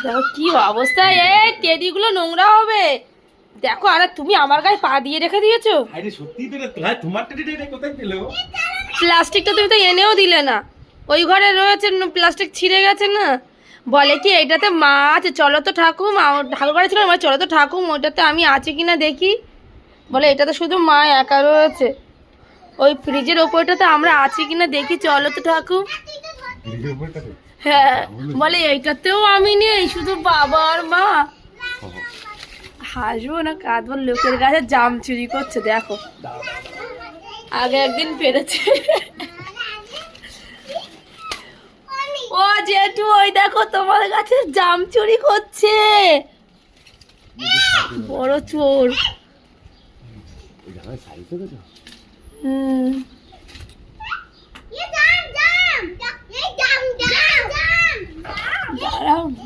দেখো কি অবস্থা, এই টেডিগুলো নোংরা হবে দেখো। আরে তুমি আমার গায়ে পা দিয়ে রেখে দিয়েছো। আরে সত্যি তো ভাই, তোমার টেডিটা এটা কোথায় পেলো? প্লাস্টিকটা তুমি তো এনেও দিলে না, ওই ঘরে রয়েছে, প্লাস্টিক ছিঁড়ে গেছে না। বলে কি এইটাতে মা আছে, চলো তো ঠাকুম, ঠাকুর ঘরে ছিল না, চলো তো ঠাকুম ওইটাতে আমি আছে কিনা দেখি। বলে এটাতে শুধু মা একা রয়েছে, ওই ফ্রিজের ওপরটাতে আমরা আছি কিনা দেখি, চলো তো ঠাকুর। হ্যাঁ বলে এইটাতেও আমি নেই, শুধু বাবা আর মা। হাসবো না কাঁদবো, লোকের কাছে জাম চুরি করছে দেখো। আগে একদিন পেরেছে ও জেঠু, ওই দেখো তোমার কাছে জাম চুরি করছে, বড় চোর।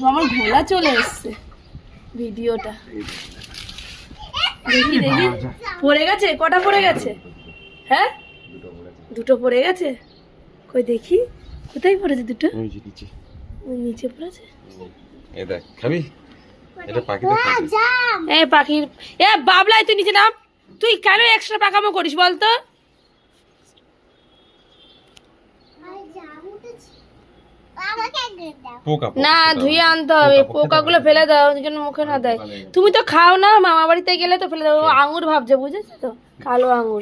আমার ঘোলা চলে এসছে ভিডিওটা, দেখি দেখি। পড়ে গেছে, কটা পড়ে গেছে? হ্যাঁ দুটো পড়ে গেছে, কই দেখি কোথায় পড়েছে দুটো? নিচে পড়েছে। এই দেখ, খাবি? এটা পাখিটা খাবে। এ পাখির, এ বাবলাই তুই নিচে নাম। তুই কেন এক্সট্রা পাকামো করিস বলতো? না ধুয়ে আনতে হবে, পোকাগুলো ফেলে দাও যেন মুখে না দেয়। তুমি তো খাও না, মামা বাড়িতে গেলে তো ফেলে দাও। আঙুর ভাবছে, বুঝেছো তো, কালো আঙুর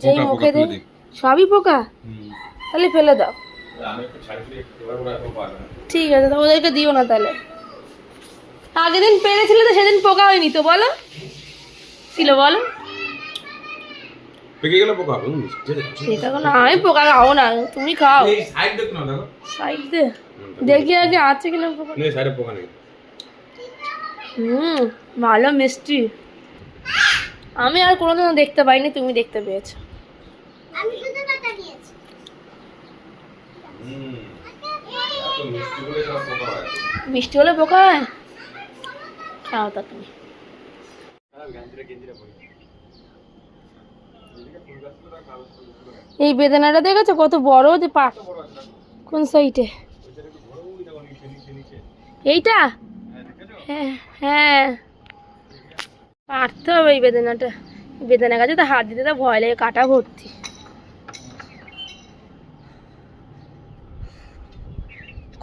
যেই মুখে দে সবই পোকা, তাহলে ফেলে দাও। ঠিক আছে, ওদেরকে দিও না তাহলে। আগের দিন পেরেছিলে তো, সেদিন পোকা হয়নি তো, বলো ছিল বলো? পেকে গেলে পোকা হবে। সেটা কোনো, আমি পোকা খাও না, তুমি খাও। সাইড দেখো না, দেখো সাইড দে, দেখি আগে আছে কিনা পোকা। নেই, সাইডে পোকা নেই। ভালো মিষ্টি। আমি আর কোনোদিনও দেখতে পাইনি, তুমি দেখতে পেয়েছো। আমি শুধু পাতা নিয়েছি। এত মিষ্টি বলে সব পোকা হয়। মিষ্টি হলে পোকা হয়? খাও তা তুমি। এই বেদানাটা দেখেছো কত বড় যে পাক? কোন সাইডে? এইটা? হ্যাঁ হ্যাঁ, পারতে হবে এই বেদানাটা। বেদানা গাছে তো হাত দিতে তো ভয় লাগে, কাটা ভর্তি।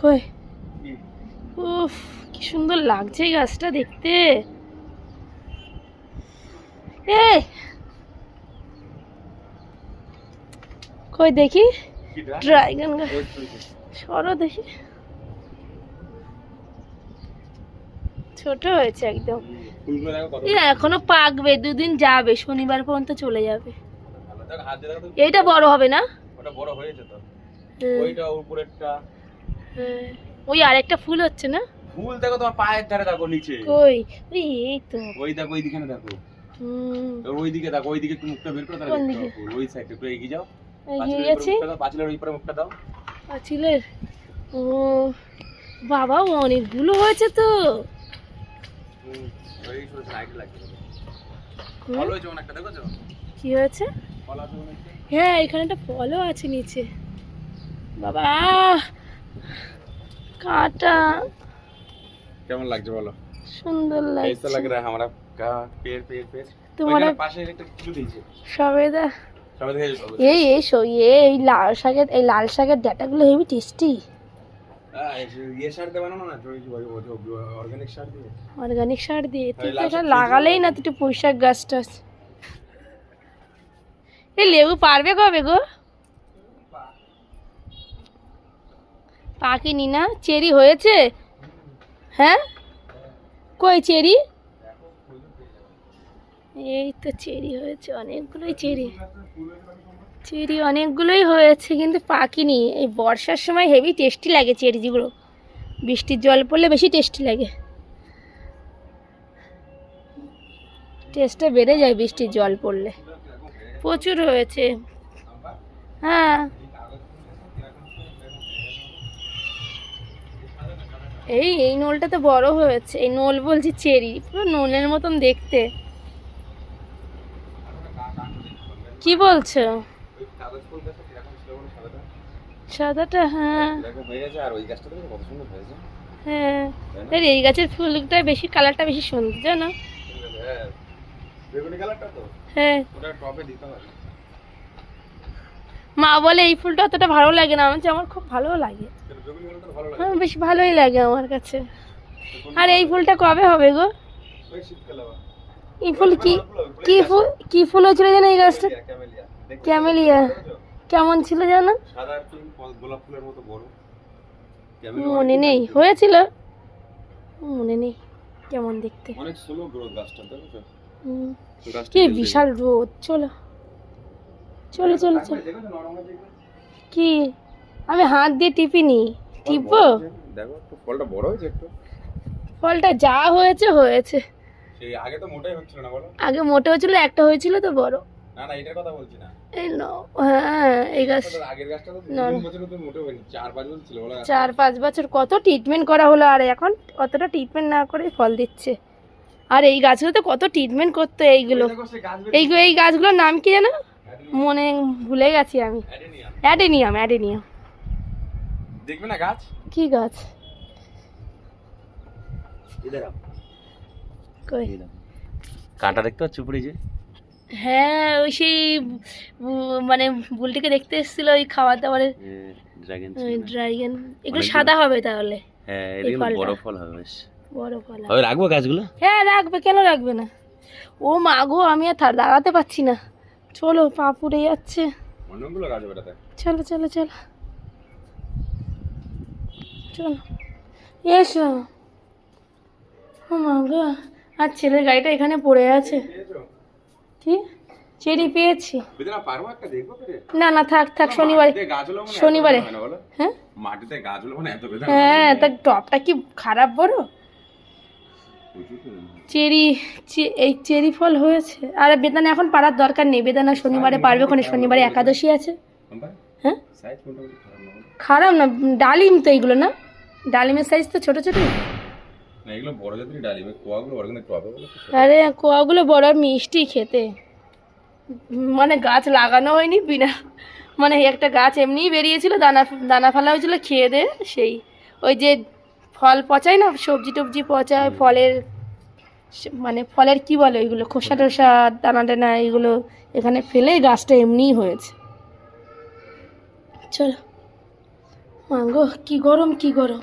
কই, উফ কি সুন্দর লাগছে এই গাছটা দেখতে। এই কই দেখি ড্রাগন গাছ, সরো দেখি। ছোট হয়েছে একদম, এখনো পাকবে, দুদিন যাবে, শনিবার পর্যন্ত চলে যাবে। এইটা বড় হবে না? ওটা বড় হয়েছে তো, ওইটা উপরেরটা। হ্যাঁ, ওই আরেকটা ফুল হচ্ছে না? ফুল দেখো তোমার পায়ের ধারে, দেখো নিচে। কই? ওই এই তো, ওই দেখো, ওই দিকে দেখো। ওইদিকে দেখো, ওইদিকে একটু মুখটা বের করে, তাহলে দেখতে পাবো। ওই সাইডে একটু এগিয়ে যাও, এগিয়ে গেছি। পাঁচিলের ওই পারে মুখটা দাও। পাঁচিলের, ও বাবা অনেকগুলো হয়েছে তো। ওই ছোট সাইড লাগছে, ফল হয়েছে অনেকটা, দেখোছো? কি হয়েছে? ফল আছে অনেকটা। হ্যাঁ এখানে একটা ফলও আছে নিচে। বাবা কাটা, কেমন লাগছে বলো? সুন্দর कैसा লাগছে। लग रहा है हमारा का पेड़ पेड़ पेड़? তোমার পাশে একটা কিছু দিয়েছে সবেদা। সবাই দেখে যাবে। এই লাল শাকের, এই লাল শাকের ডাঁটাগুলো হেবি টেস্টি। ये सार दे বানানো না, जो অর্গানিক সার দিয়ে। অর্গানিক সার দিয়ে তুই তো লাল এটা শাক লাগালেই না, তুই একটু পুঁইশাক গাছটা। এই লেবু পারবে কবে গো? পাকেনি না? চেরি হয়েছে? হ্যাঁ কই চেরি? এই তো চেরি হয়েছে অনেকগুলোই, চেরি অনেকগুলোই হয়েছে, কিন্তু পাকেনি। এই বর্ষার সময় হেভি টেস্টি লাগে চেরিগুলো, বৃষ্টির জল পড়লে বেশি টেস্টি লাগে, টেস্টটা বেড়ে যায় বৃষ্টির জল পড়লে। প্রচুর হয়েছে। হ্যাঁ এই নোলটা তো বড় হয়েছে, এই নোল বলছি চেরি, পুরো নোলের মতন দেখতে। কি বলছো? সাদাটা? হ্যাঁ দেখো হয়ে গেছে, আর ওই গাছটা দেখো কত সুন্দর হয়েছে। হ্যাঁ এই গাছের ফুলটা বেশি, কালারটা বেশি সুন্দর জানো। হ্যাঁ বেগুনি কালারটা তো, হ্যাঁ ওটা টপে দিতে হবে। মা বলে এই ফুলটা অতটা ভালো লাগে না, আমার খুব ভালো লাগে। বেগুনি কালারটা ভালো লাগে। হ্যাঁ বেশ ভালোই লাগে আমার কাছে। আর এই ফুলটা কবে হবে গো? ওই শীতকালে আবার। এই ফুল কি ফুল হয়েছিল জানো এই গাছটা? ক্যামেলিয়া। ক্যামেলিয়া। কেমন ছিল জানো? সাদা একটু গোলাপ ফুলের মতো বড়। মনে নেই, হয়েছিল মনে নেই কেমন দেখতে। অনেক স্লো গ্রোথ গাছটা, দেখো তো। কি বিশাল রোদ। চলো চলো চলো চলো। কি আমি হাত দিয়ে টিপিনি, টিপবো? দেখো একটু ফলটা বড় হয়েছে একটু। ফলটা যা হয়েছে হয়েছে। সেই আগে তো মোটাই হচ্ছিল না বলো? আগে মোটা হয়েছিল, একটা হয়েছিল তো বড়। না না এটার কথা বলছি না। এই নাও। হ্যাঁ এই গাছ আগের গাছটা তো না। 2 বছর তো মোটা হয়নি, 4-5 বছর ছিল বলো। 4-5 বছর কত ট্রিটমেন্ট করা হলো, আর এখন অতটা ট্রিটমেন্ট না করে ফল দিচ্ছে। আর এই গাছগুলোতে কত ট্রিটমেন্ট করতো এইগুলো। এই গাছগুলোর নাম কি জানো? মনে ভুলে গেছি আমি। অ্যাডেনিয়াম। অ্যাডেনিয়াম। দেখবে না গাছ? কি গাছ? কই? কাঁটা দেখতে পাচ্ছ উপরে যে? হ্যাঁ ওই সেই মানে বুলটিকে দেখতে এসেছিল ওই খাওয়া দাওয়ারের ড্রাগন। ড্রাগন। এগুলো সাদা হবে তাহলে? হ্যাঁ এই ফলটা বড় ফল হবে বেশ। বড় ফল হবে। হবে, রাখবো গাছগুলো? হ্যাঁ রাখবে, কেন রাখবে না। ও মা গো আমি আর দাঁড়াতে পারছি না। চলো পা পুড়ে যাচ্ছে। অনেকগুলো গাছ বেটাতে। চলো চলো চলো চলো এসো। ও মা গো, আর ছেলের গাড়িটা এখানে পড়ে আছে। কি চেরি পেয়েছি? বেদনা পারবো একটা দেখবো পেরে? না না থাক থাক, শনিবারে। শনিবারে। হ্যাঁ মাটিতে গাছ হলো মানে এত বেদনা। হ্যাঁ তা টপটা কি খারাপ বড়? এই চেরি ফল হয়েছে। আর বেদানা এখন পারার দরকার নেই, বেদানা শনিবারে পারবে, ওখানে শনিবারে একাদশী আছে। হ্যাঁ সাইজ মোটামুটি খারাপ না, ডালিম তো এইগুলো না? ডালিমের সাইজ তো ছোট ছোট। না এগুলো বড় জাতের ডালিম, কোয়াগুলো বড় কিন্তু টবে বলে। আরে কোয়াগুলো বড় আর মিষ্টি খেতে। মানে গাছ লাগানো হয়নি বিনা, মানে একটা গাছ এমনিই বেরিয়েছিল, দানা দানা ফেলা হয়েছিল, খেয়ে দে সেই ওই যে ফল পচায় না, সবজি টবজি পচায়, ফলের মানে ফলের কি বলে ওইগুলো, খোসা টোসা দানা টানা এগুলো এখানে ফেলেই গাছটা এমনিই হয়েছে। চলো মাগো কি গরম কি গরম।